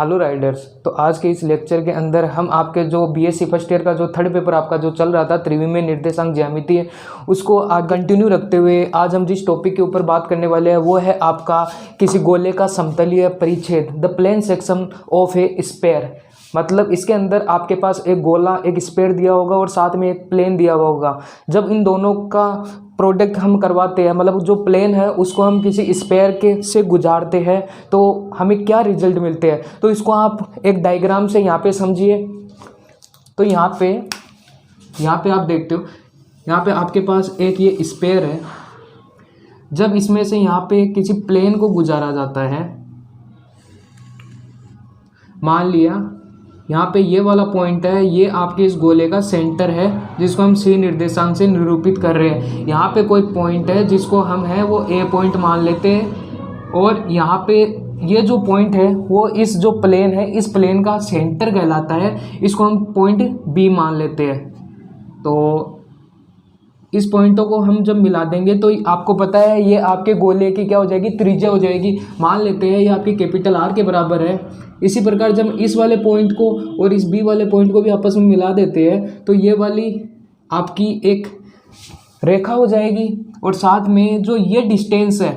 Hello Riders, तो आज के इस लेक्चर के अंदर हम आपके जो बीएससी फर्स्ट ईयर का जो थर्ड पेपर आपका जो चल रहा था त्रिविमीय निर्देशांक ज्यामिति, उसको आज कंटिन्यू रखते हुए आज हम जिस टॉपिक के ऊपर बात करने वाले हैं वो है आपका किसी गोले का समतलीय परिच्छेद, the plane section of a sphere. मतलब इसके अंदर आपके पास एक गोला, एक स्फीयर दिया होगा और साथ में एक प्लेन दिया हुआ होगा। जब इन दोनों का प्रोडक्ट हम करवाते हैं, मतलब जो प्लेन है उसको हम किसी स्फीयर के से गुजारते हैं तो हमें क्या रिजल्ट मिलते हैं, तो इसको आप एक डायग्राम से यहाँ पे समझिए। तो यहाँ पे आप देखते हो, यहाँ पे आपके पास एक ये स्फीयर है। जब इसमें से यहाँ पे किसी प्लेन को गुजारा जाता है, मान लिया यहाँ पे ये वाला पॉइंट है, ये आपके इस गोले का सेंटर है जिसको हम सी निर्देशांक से निरूपित कर रहे हैं। यहाँ पे कोई पॉइंट है जिसको हम है वो ए पॉइंट मान लेते हैं, और यहाँ पे ये जो पॉइंट है वो इस जो प्लेन है इस प्लेन का सेंटर कहलाता है, इसको हम पॉइंट बी मान लेते हैं। तो इस पॉइंटों को हम जब मिला देंगे तो आपको पता है ये आपके गोले की क्या हो जाएगी, त्रिज्या हो जाएगी। मान लेते हैं ये आपकी कैपिटल आर के बराबर है। इसी प्रकार जब इस वाले पॉइंट को और इस बी वाले पॉइंट को भी आपस में मिला देते हैं तो ये वाली आपकी एक रेखा हो जाएगी, और साथ में जो ये डिस्टेंस है,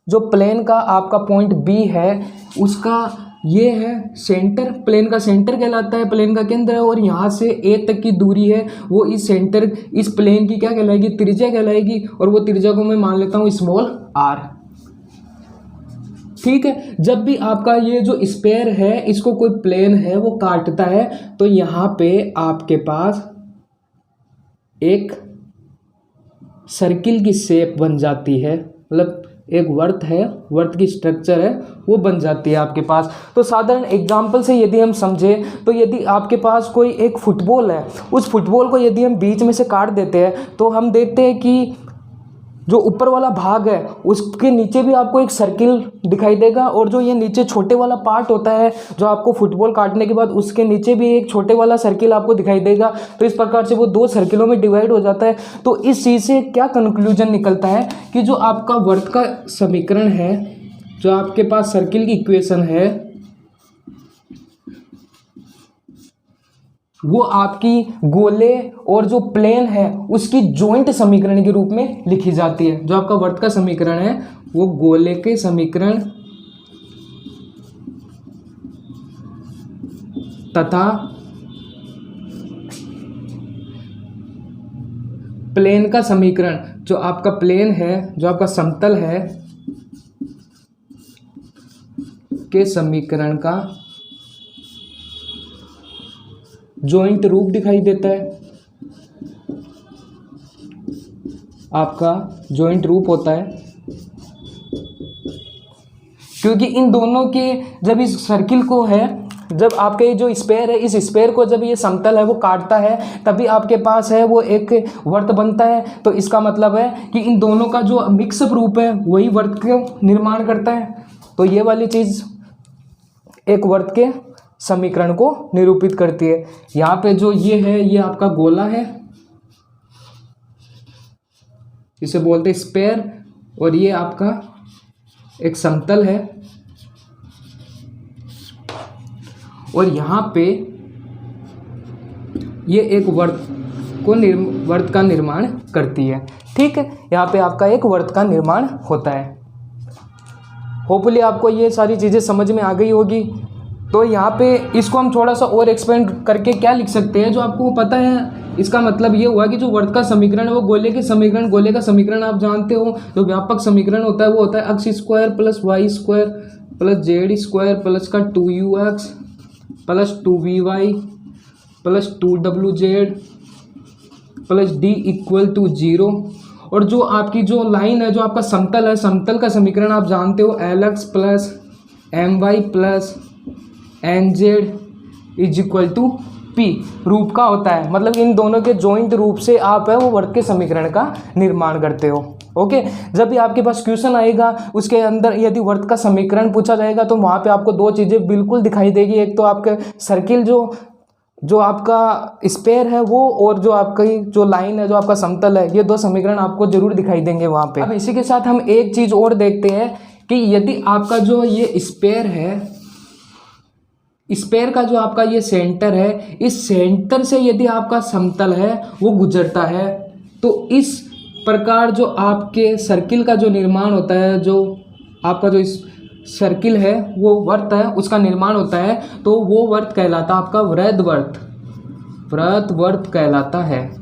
जो प्लेन का आपका पॉइंट बी है उसका ये है सेंटर, प्लेन का सेंटर कहलाता है, प्लेन का केंद्र है, और यहाँ से ए तक की दूरी है वो इस सेंटर, इस प्लेन की क्या कहलाएगी, त्रिज्या कहलाएगी। और वो त्रिज्या को मैं मान लेता हूँ स्मॉल आर। ठीक है, जब भी आपका ये जो स्फीयर है इसको कोई प्लेन है वो काटता है तो यहाँ पे आपके पास एक सर्किल की शेप बन जाती है, मतलब एक वर्त है, वर्त की स्ट्रक्चर है वो बन जाती है आपके पास। तो साधारण एग्जांपल से यदि हम समझें तो यदि आपके पास कोई एक फुटबॉल है, उस फुटबॉल को यदि हम बीच में से काट देते हैं तो हम देखते हैं कि जो ऊपर वाला भाग है उसके नीचे भी आपको एक सर्किल दिखाई देगा, और जो ये नीचे छोटे वाला पार्ट होता है जो आपको फुटबॉल काटने के बाद उसके नीचे भी एक छोटे वाला सर्किल आपको दिखाई देगा। तो इस प्रकार से वो दो सर्किलों में डिवाइड हो जाता है। तो इस चीज़ से क्या कंक्लूजन निकलता है कि जो आपका वर्त का समीकरण है, जो आपके पास सर्किल की इक्वेशन है, वो आपकी गोले और जो प्लेन है उसकी जॉइंट समीकरण के रूप में लिखी जाती है। जो आपका वर्त का समीकरण है वो गोले के समीकरण तथा प्लेन का समीकरण, जो आपका प्लेन है, जो आपका समतल है, के समीकरण का जॉइंट रूप दिखाई देता है। आपका जॉइंट रूप होता है क्योंकि इन दोनों के जब इस सर्किल को है, जब आपके जो स्फीयर है इस स्फीयर को जब ये समतल है वो काटता है तभी आपके पास है वो एक वर्त बनता है। तो इसका मतलब है कि इन दोनों का जो मिक्सअप रूप है वही वर्त का निर्माण करता है। तो ये वाली चीज़ एक वर्त के समीकरण को निरूपित करती है। यहाँ पे जो ये है ये आपका गोला है, इसे बोलते हैं स्फीयर, और ये आपका एक समतल है, और यहाँ पे ये एक वर्त का निर्माण करती है। ठीक है, यहाँ पे आपका एक वर्त का निर्माण होता है। होपफुली आपको ये सारी चीज़ें समझ में आ गई होगी। तो यहाँ पे इसको हम थोड़ा सा और एक्सपेंड करके क्या लिख सकते हैं, जो आपको पता है इसका मतलब ये हुआ कि जो वर्त का समीकरण है वो गोले के समीकरण, गोले का समीकरण आप जानते हो जो व्यापक समीकरण होता है वो होता है x square plus Y square plus Z square plus का 2ux plus 2vy plus 2wz plus d equal to 0। और जो आपकी जो लाइन है, जो आपका समतल है, समतल का समीकरण आप जानते हो lx plus my plus nz is equal to p रूप का होता है। मतलब इन दोनों के जॉइंट रूप से आप है वो वर्त के समीकरण का निर्माण करते हो। ओके, जब भी आपके पास क्वेश्चन आएगा उसके अंदर यदि वर्त का समीकरण पूछा जाएगा तो वहाँ पे आपको दो चीज़ें बिल्कुल दिखाई देगी। एक तो आपका सर्किल जो आपका स्फीयर है वो, और जो आपकी जो लाइन है, जो आपका समतल है, ये दो समीकरण आपको जरूर दिखाई देंगे वहाँ पे। अब इसी के साथ हम एक चीज़ और देखते हैं कि यदि आपका जो ये स्फीयर है स्फेयर का जो आपका ये सेंटर है, इस सेंटर से यदि आपका समतल है वो गुजरता है तो इस प्रकार जो आपके सर्किल का जो निर्माण होता है, जो आपका जो इस सर्किल है वो वर्त है उसका निर्माण होता है, तो वो वर्त कहलाता है आपका वृत्तवर्त, वृत्तवर्त कहलाता है।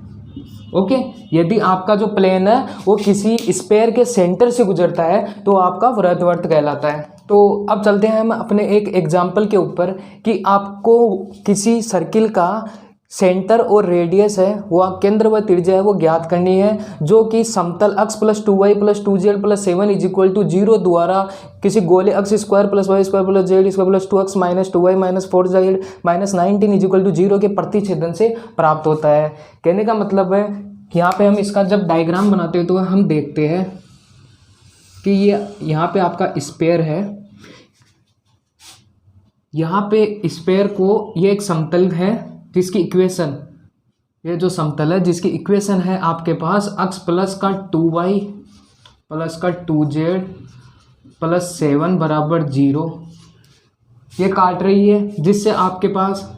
ओके, यदि आपका जो प्लेन है वो किसी स्फेयर के सेंटर से गुजरता है तो आपका वृत्तवर्त कहलाता है। तो अब चलते हैं हम अपने एक एग्जाम्पल के ऊपर कि आपको किसी सर्किल का सेंटर और रेडियस है, वो केंद्र व त्रिज्या है, वो ज्ञात करनी है, जो कि समतल अक्ष plus 2y plus 2z plus 7 is equal to 0 द्वारा किसी गोले अक्ष square plus Y square plus Z square plus 2x minus 2y minus 4z minus 19 is equal to 0 के प्रतिच्छेदन से प्राप्त होता है। कहने का मतलब है कि यहाँ पे हम इसका जब डायग्राम बनाते हैं तो हम देखते हैं कि ये यहाँ पे आपका स्फेयर है, यहाँ पे स्फेयर को ये एक समतल है जिसकी इक्वेशन, ये जो समतल है जिसकी इक्वेशन है आपके पास अक्ष प्लस का 2y प्लस का 2z प्लस 7 बराबर 0, ये काट रही है जिससे आपके पास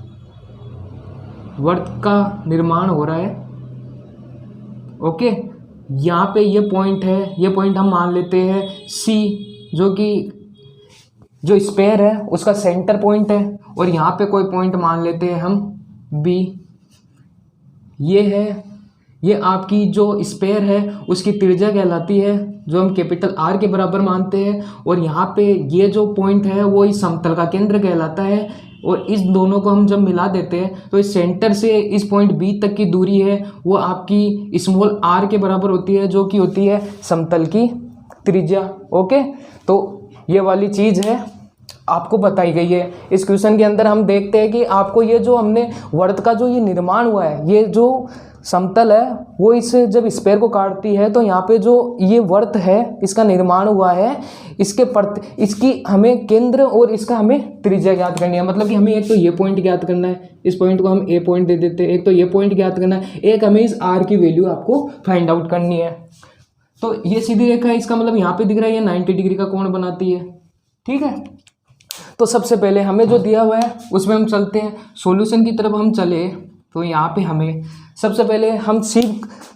वर्त का निर्माण हो रहा है। ओके, यहाँ पे ये पॉइंट है, ये पॉइंट हम मान लेते हैं C, जो कि जो स्फेयर है उसका सेंटर पॉइंट है, और यहाँ पे कोई पॉइंट मान लेते हैं हम B। ये है, ये आपकी जो स्फेयर है उसकी त्रिज्या कहलाती है, जो हम कैपिटल R के बराबर मानते हैं, और यहाँ पे ये जो पॉइंट है वो इस समतल का केंद्र कहलाता है, और इस दोनों को हम जब मिला देते हैं तो इस सेंटर से इस पॉइंट B तक की दूरी है वो आपकी स्मॉल r के बराबर होती है, जो कि होती है समतल की त्रिज्या। ओके, तो ये वाली चीज़ है आपको बताई गई है। इस क्वेश्चन के अंदर हम देखते हैं कि आपको ये जो हमने वर्त का जो ये निर्माण हुआ है, ये जो समतल है वो इस जब स्फेयर को काटती है तो यहाँ पे जो ये वर्त है इसका निर्माण हुआ है, इसकी हमें केंद्र और इसका हमें त्रिज्या ज्ञात करनी है। मतलब कि हमें एक तो ये पॉइंट ज्ञात करना है, इस पॉइंट को हम ए पॉइंट दे देते हैं, एक तो ये पॉइंट ज्ञात करना है, एक हमें इस आर की वैल्यू आपको फाइंड आउट करनी है। तो ये सीधी रेखा है, इसका मतलब यहाँ पे दिख रहा है ये 90 डिग्री का कोण बनाती है। ठीक है, तो सबसे पहले हमें जो दिया हुआ है उसमें हम चलते हैं, सॉल्यूशन की तरफ हम चले तो यहाँ पे हमें सबसे पहले हम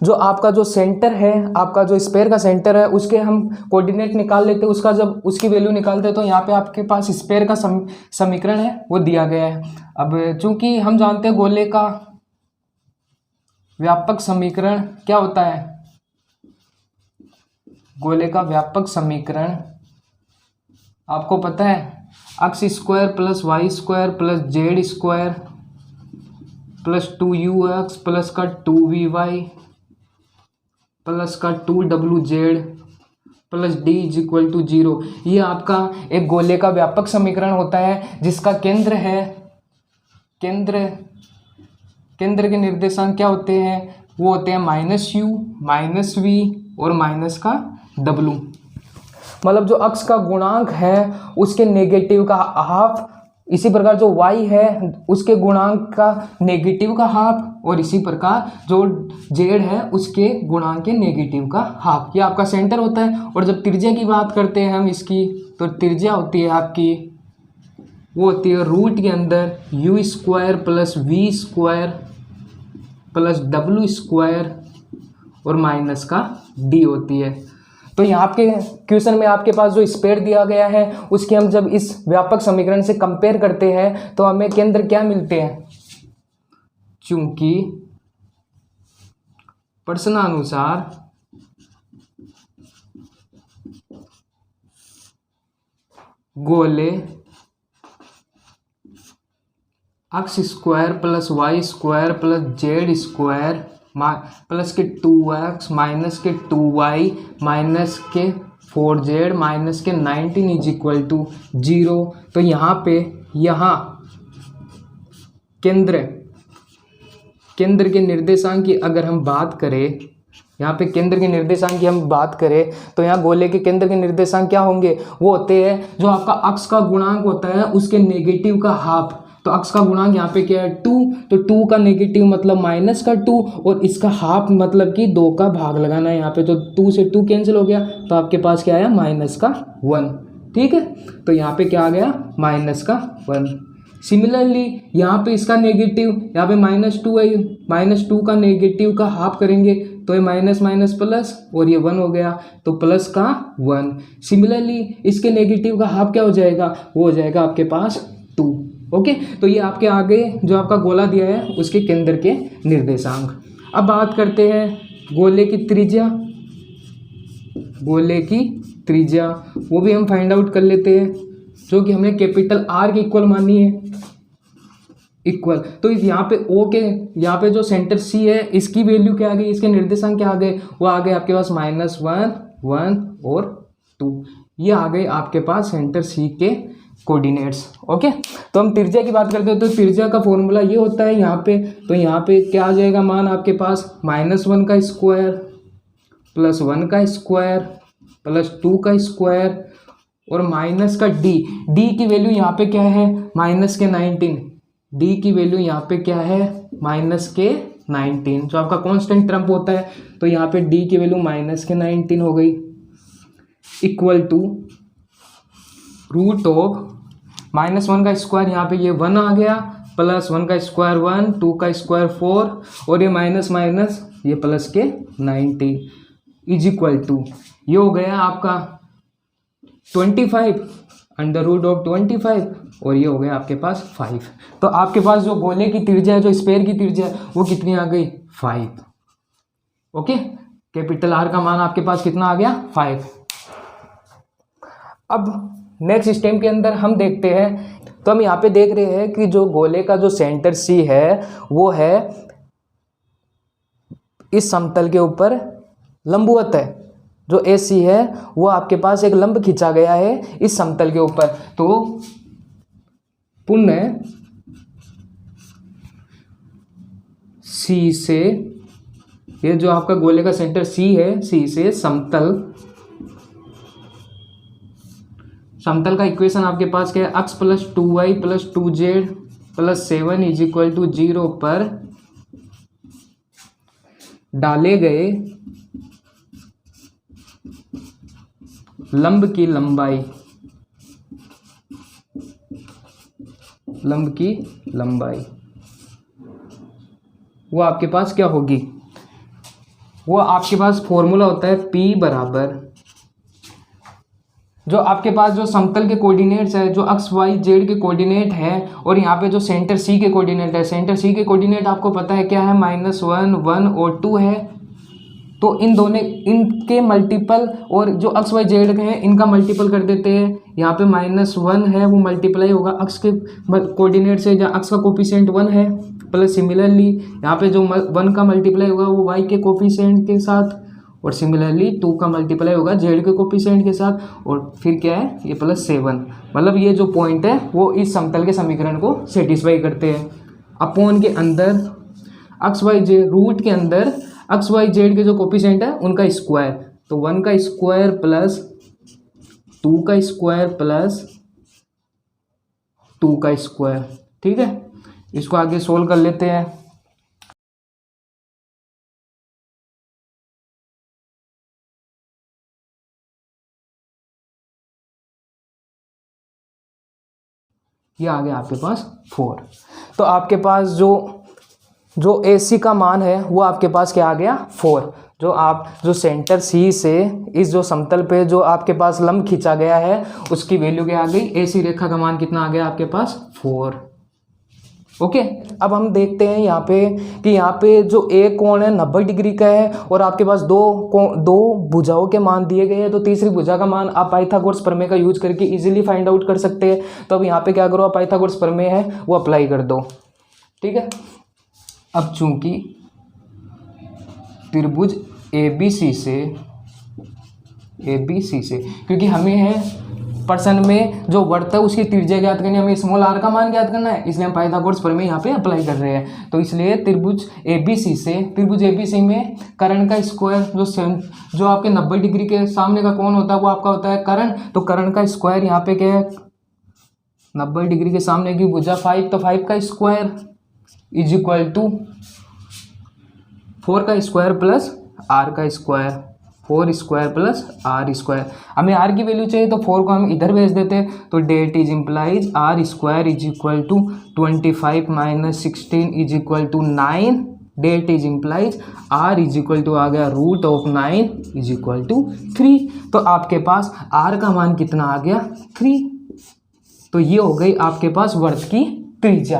जो आपका जो सेंटर है, आपका जो स्फेयर का सेंटर है उसके हम कोऑर्डिनेट निकाल लेते हैं, उसका जब उसकी वैल्यू निकालते हैं तो यहाँ पे आपके पास स्फेयर का समीकरण है वो दिया गया है। अब चूंकि हम जानते हैं गोले का व्यापक समीकरण क्या होता है, गोले का व्यापक समीकरण आपको पता है X square plus Y square plus Z square plus 2ux plus का 2vy प्लस का 2wz plus d is equal to 0। ये आपका एक गोले का व्यापक समीकरण होता है जिसका केंद्र है, केंद्र के निर्देशांक क्या होते हैं, वो होते हैं -u -v और माइनस का w। मतलब जो अक्ष का गुणांक है उसके नेगेटिव का हाफ, इसी प्रकार जो y है उसके गुणांक का नेगेटिव का हाफ, और इसी प्रकार जो z है उसके गुणांक के नेगेटिव का हाफ। ये आपका सेंटर होता है। और जब त्रिज्या की बात करते हैं हम इसकी, तो त्रिज्या होती है आपकी, वो होती है रूट के अंदर u square plus v square plus w square और माइनस का d होती है। तो यहाँ के क्वेश्चन में आपके पास जो स्फेयर दिया गया है उसकी हम जब इस व्यापक समीकरण से कंपेयर करते हैं तो हमें केंद्र क्या मिलते हैं, चूंकि प्रश्नानुसार गोले X square plus Y square plus Z square plus के 2x माइनस के 2y माइनस के 4z माइनस के 19 इज इक्वल टू 0। तो यहाँ पे केंद्र के निर्देशांक की अगर हम बात करें, यहाँ पे केंद्र के निर्देशांक की हम बात करें तो यहाँ गोले के केंद्र के निर्देशांक क्या होंगे, वो होते हैं जो आपका अक्ष का गुणांक होता है उसके नेगेटिव का हाफ। तो अक्ष का गुणांक यहाँ पे क्या है 2, तो 2 का नेगेटिव मतलब माइनस का 2 और इसका हाफ मतलब कि 2 का भाग लगाना है यहाँ पे। तो 2 से 2 कैंसिल हो गया तो आपके पास क्या आया -1। ठीक है, तो यहाँ पे क्या आ गया -1। सिमिलरली यहाँ पे इसका नेगेटिव, यहाँ पे -2 है, -2 का नेगेटिव का हाफ करेंगे तो ये माइनस माइनस प्लस और ये 1 हो गया, तो प्लस का 1। सिमिलरली इसके नेगेटिव का हाफ क्या हो जाएगा, वो हो जाएगा आपके पास 2। ओके, तो ये आपके आगे जो आपका गोला दिया है उसके केंद्र के निर्देशांक। अब बात करते हैं गोले की त्रिज्या। गोले की त्रिज्या वो भी हम फाइंड आउट कर लेते हैं, जो कि हमने कैपिटल R के इक्वल मानी है, इक्वल। तो यहाँ पे O के, यहाँ पे जो सेंटर C है इसकी वैल्यू क्या आ गई, इसके निर्देशांक क्या आ गए, वो आ गए आपके पास -1, 1 और 2। ये आ गए आपके पास सेंटर C के कोऑर्डिनेट्स। ओके, तो हम त्रिज्या की बात करते हैं, तो त्रिज्या का फॉर्मूला ये होता है यहाँ पे, तो यहाँ पे क्या आ जाएगा मान आपके पास -1 का स्क्वायर प्लस 1 का स्क्वायर प्लस 2 का स्क्वायर और माइनस का D। D की वैल्यू यहाँ पे क्या है, -19। D की वैल्यू यहाँ पे क्या है, -19, जो आपका कांस्टेंट टर्म होता है। तो यहाँ पे D की वैल्यू -19 हो गई, इक्वल टू रूट ऑफ -1 का स्क्वायर, यहाँ पे ये 1 आ गया, प्लस 1 का स्क्वायर 1, 2 का स्क्वायर 4 और ये माइनस माइनस ये प्लस के 90 इज इक्वल टू, ये हो गया आपका 25 अंडर रूट ऑफ 25 और ये हो गया आपके पास 5। तो आपके पास जो गोले की त्रिज्या है, जो स्फीयर की त्रिज्या है, वो कितनी आ गई, 5। ओके, कैपिटल R का मान आपके पास कितना आ गया, 5। अब नेक्स्ट स्टेप के अंदर हम देखते हैं, तो हम यहाँ पे देख रहे हैं कि जो गोले का जो सेंटर C है वो है इस समतल के ऊपर लंबवत है। जो AC है वो आपके पास एक लंब खींचा गया है इस समतल के ऊपर। तो पुनः C से, ये जो आपका गोले का सेंटर C है, C से समतल का इक्वेशन आपके पास क्या है, x + 2y + 2z + 7 = 0 पर डाले गए लंब की लंबाई वो आपके पास क्या होगी, वो आपके पास फॉर्मूला होता है P बराबर, जो आपके पास जो समतल के कोऑर्डिनेट्स है, जो x y z के कोऑर्डिनेट है और यहाँ पे जो सेंटर C के कोऑर्डिनेट है, सेंटर C के कोऑर्डिनेट आपको पता है क्या है, -1, 1 और 2 है। तो इन दोनों, इनके मल्टीपल और जो x y z हैं इनका मल्टीपल कर देते हैं। यहाँ पे -1 है वो मल्टीप्लाई होगा x के कोऑर्डिनेट से, जहाँ x का कोफिशिएंट 1 है, प्लस सिमिलरली यहाँ पे जो 1 का मल्टीप्लाई होगा वो y के कोफिशिएंट के साथ, और सिमिलरली 2 का मल्टीप्लाई होगा z के कोफिशिएंट के साथ, और फिर क्या है ये +7। मतलब ये जो पॉइंट है वो इस समतल के समीकरण को सेटिस्फाई करते हैं। अपॉन के अंदर x y z, रूट के अंदर x y z के जो कोफिशिएंट है उनका स्क्वायर, तो 1 का स्क्वायर प्लस 2 का स्क्वायर प्लस 2 का स्क्वायर। ठीक है, इसको आगे सोल्व कर लेते हैं। ये आ गया आपके पास 4। तो आपके पास जो AC का मान है वो आपके पास क्या आ गया, 4। जो सेंटर C से इस जो समतल पे जो आपके पास लंब खींचा गया है उसकी वैल्यू क्या आ गई, AC रेखा का मान कितना आ गया आपके पास, 4। ओके, अब हम देखते हैं यहाँ पे कि यहाँ पे जो एक कोण है 90 डिग्री का है और आपके पास दो भुजाओं के मान दिए गए हैं। तो तीसरी भुजा का मान आप पाइथागोरस प्रमेय का यूज करके इजीली फाइंड आउट कर सकते हैं। तो अब यहाँ पे क्या करो, आप पाइथागोरस प्रमेय है वो अप्लाई कर दो। ठीक है, अब चूंकि त्रिभुज ABC से क्योंकि हमें है प्रश्न में जो वर्त है उसकी त्रिज्या ज्ञात करनी है, हमें स्मॉल r का मान ज्ञात करना है, इसलिए हम पाइथागोरस प्रमेय यहाँ पे अप्लाई कर रहे हैं। तो इसलिए त्रिभुज ABC में कर्ण का स्क्वायर, जो आपके 90 डिग्री के सामने का कोण होता है वो आपका होता है कर्ण। तो कर्ण का स्क्वायर यहाँ पे क्या है, 90 डिग्री के सामने की भुजा 5, तो 5 का स्क्वायर इज इक्वल टू 4 का स्क्वायर प्लस r का square. 4 square plus R square. हमें आर की वैल्यू चाहिए तो 4 को हम इधर भेज देते हैं, तो that is implies r square is equal to 25 minus 16 is equal to 9। That is implies r is equal to आ गया root of 9 is equal to 3। तो आपके पास आर का मान कितना आ गया 3। तो ये हो गई आपके पास वर्त की त्रिज्या,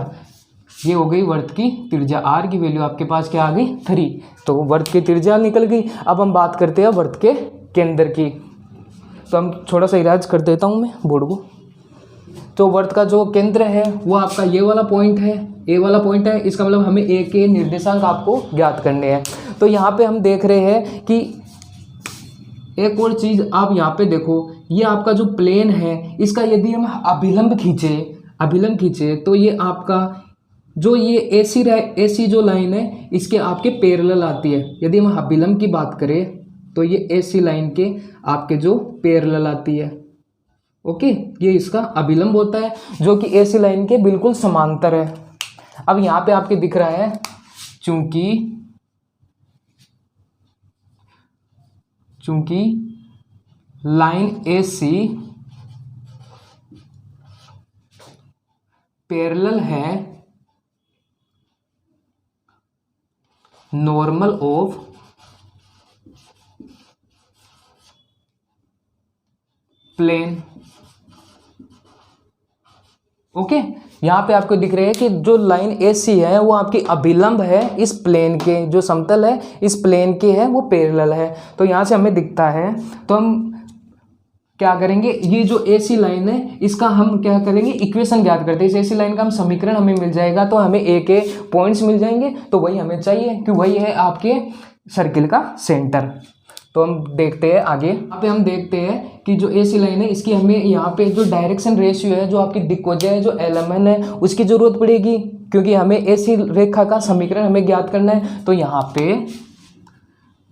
ये हो गई वर्त की त्रिज्या। आर की वैल्यू आपके पास क्या आ गई 3। तो वर्त की त्रिज्या निकल गई। अब हम बात करते हैं वर्त के केंद्र की। तो हम थोड़ा सा इराज कर देता हूँ मैं बोर्ड को। तो वर्त का जो केंद्र है वो आपका ये वाला पॉइंट है, ए वाला पॉइंट है। इसका मतलब हमें ए के निर्देशांक आपको ज्ञात करने हैं। तो यहाँ पे हम देख रहे हैं कि एक और चीज़ आप यहाँ पे देखो, ये आपका जो प्लेन है इसका यदि हम अभिलंब खींचे तो ये आपका जो ये एसी जो लाइन है इसके आपके पैरेलल आती है। यदि हम अभिलंब की बात करें तो ये एसी लाइन के आपके जो पैरेलल आती है, ओके, ये इसका अभिलंब होता है जो कि एसी लाइन के बिल्कुल समांतर है। अब यहाँ पे आपके दिख रहा है चूंकि लाइन एसी पैरेलल है नॉर्मल ऑफ प्लेन, ओके। यहाँ पे आपको दिख रहा है कि जो लाइन एसी है वो आपकी अभिलंब है इस प्लेन के, जो समतल है इस प्लेन के है वो पैरेलल है। तो यहाँ से हमें दिखता है, तो हम क्या करेंगे, ये जो एसी लाइन है इसका हम क्या करेंगे इक्वेशन ज्ञात करते हैं। इस एसी लाइन का हम समीकरण हमें मिल जाएगा, तो हमें ए के पॉइंट्स मिल जाएंगे। तो वही हमें चाहिए कि वही है आपके सर्किल का सेंटर। तो हम देखते हैं आगे। यहाँ पे हम देखते हैं कि जो एसी लाइन है इसकी हमें यहाँ पे जो डायरेक्शन रेशियो है, जो आपकी दिक्वजय है, जो LMN है, उसकी जरूरत पड़ेगी क्योंकि हमें एसी रेखा का समीकरण हमें ज्ञात करना है। तो यहाँ पे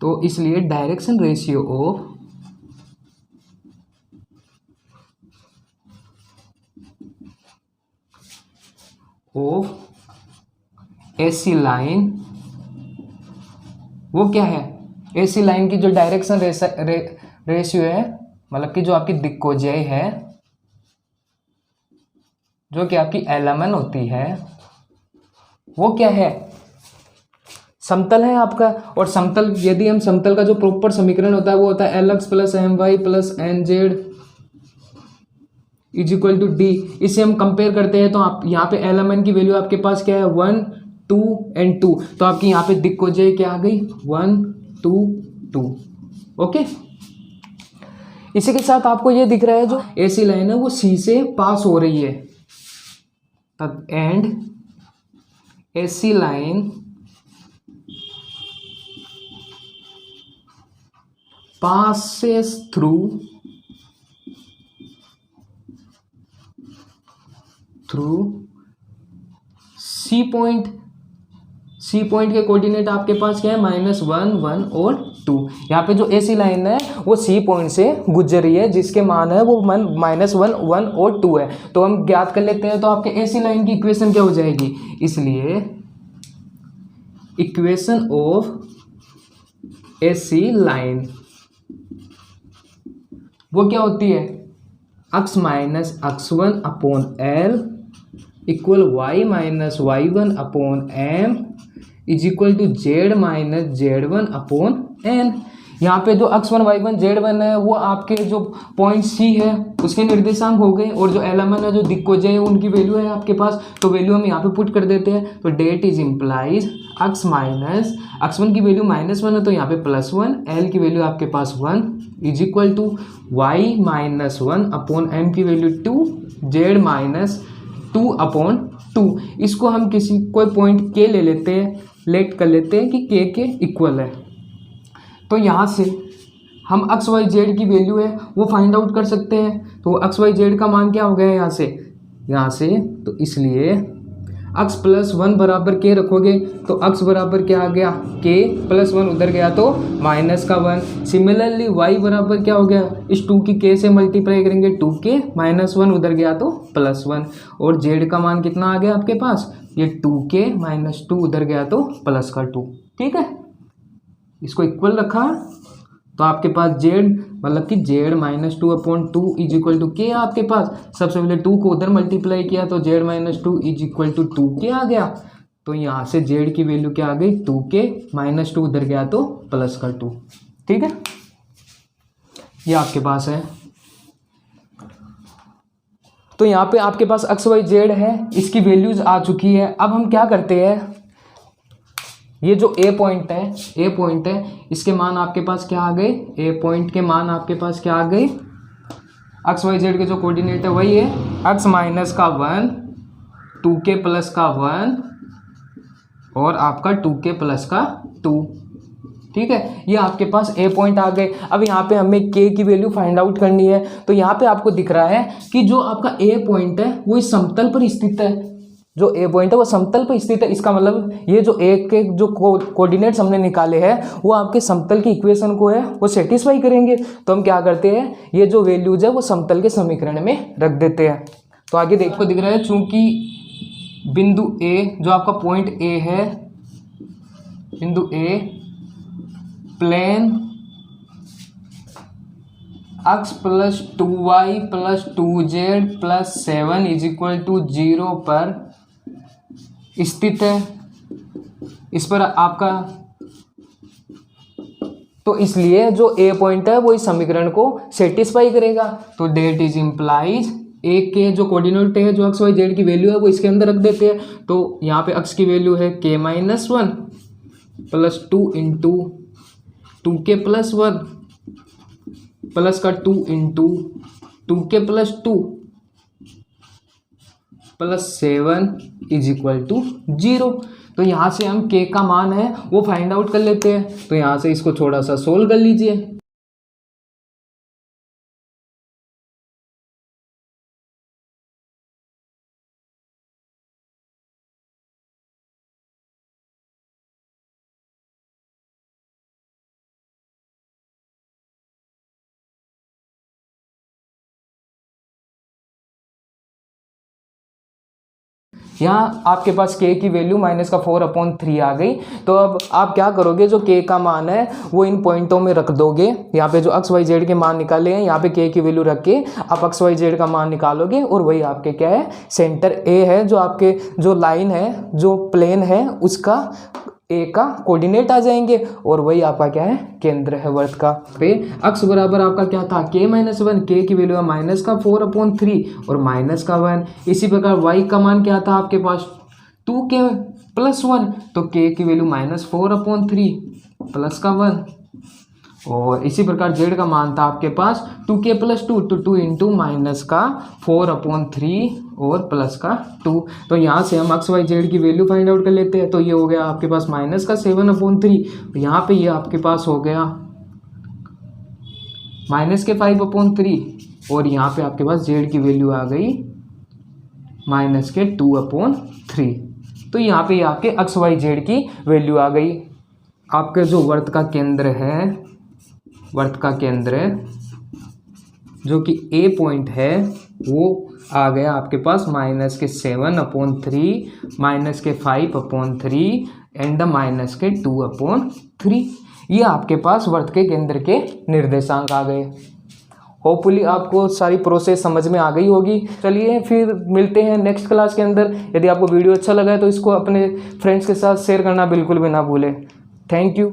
तो इसलिए direction ratio of AC line वो क्या है, एसी लाइन की जो डायरेक्शन रेशियो है, मतलब कि जो आपकी दिक्वजय है, जो कि आपकी LMN होती है, वो क्या है समतल है आपका। और समतल, यदि हम समतल का जो प्रॉपर समीकरण होता है वो होता है LX plus MY plus NZ is equal to D। इसे हम कंपेयर करते हैं तो आप यहाँ पे LMN की वैल्यू आपके पास क्या है 1 2 एंड 2। तो आपकी यहाँ पे दिक्वजय क्या आ गई 1 2 2, ओके। इसी के साथ आपको ये दिख रहा है जो एसी लाइन है वो C से पास हो रही है, and AC line passes through C point. C point के कोऑर्डिनेट आपके पास क्या है -1 1 और 2। यहाँ पे जो एसी लाइन है वो सी पॉइंट से गुजर रही है जिसके मान है वो -1 1 और 2 है। तो हम ज्ञात कर लेते हैं। तो आपके एसी लाइन की इक्वेशन क्या हो जाएगी, इसलिए इक्वेशन ऑफ एसी लाइन वो क्या होती है, x minus x1 upon L equal y minus y1 upon M is equal to Z minus Z1 upon N। यहाँ पे जो x1 y1 Z1 है वो आपके जो पॉइंट C है उसके निर्देशांक हो गए, और जो LMN है जो दिक्वजय है उनकी वैल्यू है आपके पास। तो वैल्यू हम यहाँ पे पुट कर देते हैं। तो that is implies x minus x1 की वैल्यू -1 है तो यहाँ पे +1, L की वैल्यू आपके पास 1 is equal to y minus 1 upon M की वैल्यू 2, Z माइनस 2 अपॉन 2। इसको हम कोई पॉइंट K ले लेते हैं, लेट कर लेते हैं कि K के इक्वल है। तो यहाँ से हम x y z की वैल्यू है वो फाइंड आउट कर सकते हैं। तो x y z का मान क्या हो गया यहाँ से तो इसलिए x प्लस 1 बराबर k रखोगे तो x बराबर क्या आ गया k प्लस 1 उधर गया तो -1। सिमिलरली y बराबर क्या हो गया, इस 2 की k से मल्टीप्लाई करेंगे 2k -1 उधर गया तो +1। और z का मान कितना आ गया आपके पास, ये 2k -2 उधर गया तो +2। ठीक है, इसको इक्वल रखा तो तो आपके पास जेड मतलब कि Z minus 2/2 is equal to K आपके पास। सबसे पहले 2 को उधर मल्टीप्लाई किया तो Z minus 2 is equal to 2k आ गया। तो यहाँ से जेड की वैल्यू क्या आ गई 2k, माइनस 2 उधर गया तो प्लस का 2। ठीक है, ये आपके पास है। तो यहाँ पे आपके पास एक्स वाई जेड है, इसकी वैल्यूज आ चुकी है। अब हम क्या करते हैं, ये जो ए पॉइंट है इसके मान आपके पास क्या आ गए, ए पॉइंट के मान आपके पास क्या आ गए, एक्स वाई जेड के जो कोऑर्डिनेट है वही है एक्स माइनस का 1, 2k प्लस का 1 और आपका 2k प्लस का 2। ठीक है, ये आपके पास ए पॉइंट आ गए। अब यहाँ पे हमें के की वैल्यू फाइंड आउट करनी है। तो यहाँ पे आपको दिख रहा है कि जो आपका ए पॉइंट है वो इस समतल पर स्थित है, जो ए पॉइंट है वो समतल पर स्थित है। इसका मतलब ये जो ए के जो कोऑर्डिनेट्स हमने निकाले हैं वो आपके समतल की इक्वेशन को है वो सेटिस्फाई करेंगे। तो हम क्या करते हैं, ये जो वैल्यूज है वो समतल के समीकरण में रख देते हैं। तो आगे देखो दिख रहा है, चूंकि बिंदु ए जो आपका पॉइंट ए है, बिंदु A plane x plus 2y plus 2z plus 7 is equal to 0 पर स्थित है। इस पर आपका तो इसलिए जो ए पॉइंट है वो इस समीकरण को सेटिस्फाई करेगा। तो डेट इज इम्प्लाइज ए के जो कोऑर्डिनेट है जो एक्स वाई जेड की वैल्यू है वो इसके अंदर रख देते हैं। तो यहाँ पे एक्स की वैल्यू है k minus 1 plus 2 into 2k plus 1 plus का 2 into 2k plus 2 plus 7 is equal to 0। तो यहाँ से हम k का मान है वो फाइंड आउट कर लेते हैं। तो यहाँ से इसको थोड़ा सा सोल्व कर लीजिए। यहाँ आपके पास k की वैल्यू माइनस का 4/3 आ गई। तो अब आप क्या करोगे, जो k का मान है वो इन पॉइंटों में रख दोगे। यहाँ पे जो एक्स वाई जेड के मान निकाले हैं यहाँ पे k की वैल्यू रख के आप एक्स वाई जेड का मान निकालोगे और वही आपके क्या है, सेंटर a है, जो आपके जो लाइन है जो प्लेन है उसका ए का कोऑर्डिनेट आ जाएंगे और वही आपका क्या है, केंद्र है वर्त का। पे अक्स बराबर आपका क्या था k माइनस 1, के की वैल्यू है माइनस का 4/3 और माइनस का 1। इसी प्रकार y का मान क्या था आपके पास 2k प्लस 1, तो k की वैल्यू माइनस 4/3 प्लस का 1। और इसी प्रकार z का मान था आपके पास 2k प्लस 2, तो 2 इंटू माइनस का 4/3 और प्लस का 2। तो यहाँ से हम एक्स वाई जेड की वैल्यू फाइंड आउट कर लेते हैं। तो ये हो गया आपके पास माइनस का 7/3, तो यहाँ पे ये आपके पास हो गया माइनस के 5/3 और यहाँ पे आपके पास जेड की वैल्यू आ गई माइनस के 2/3। तो यहाँ पे आपके एक्स वाई जेड की वैल्यू आ गई। आपके जो वर्त का केंद्र है, वर्त का केंद्र जो कि ए पॉइंट है वो आ गया आपके पास माइनस के 7/3, माइनस के 5/3 एंड माइनस के 2/3। ये आपके पास वर्त के केंद्र के निर्देशांक आ गए। होपफुली आपको सारी प्रोसेस समझ में आ गई होगी। चलिए फिर मिलते हैं नेक्स्ट क्लास के अंदर। यदि आपको वीडियो अच्छा लगा है तो इसको अपने फ्रेंड्स के साथ शेयर करना बिल्कुल भी ना भूलें। Thank you.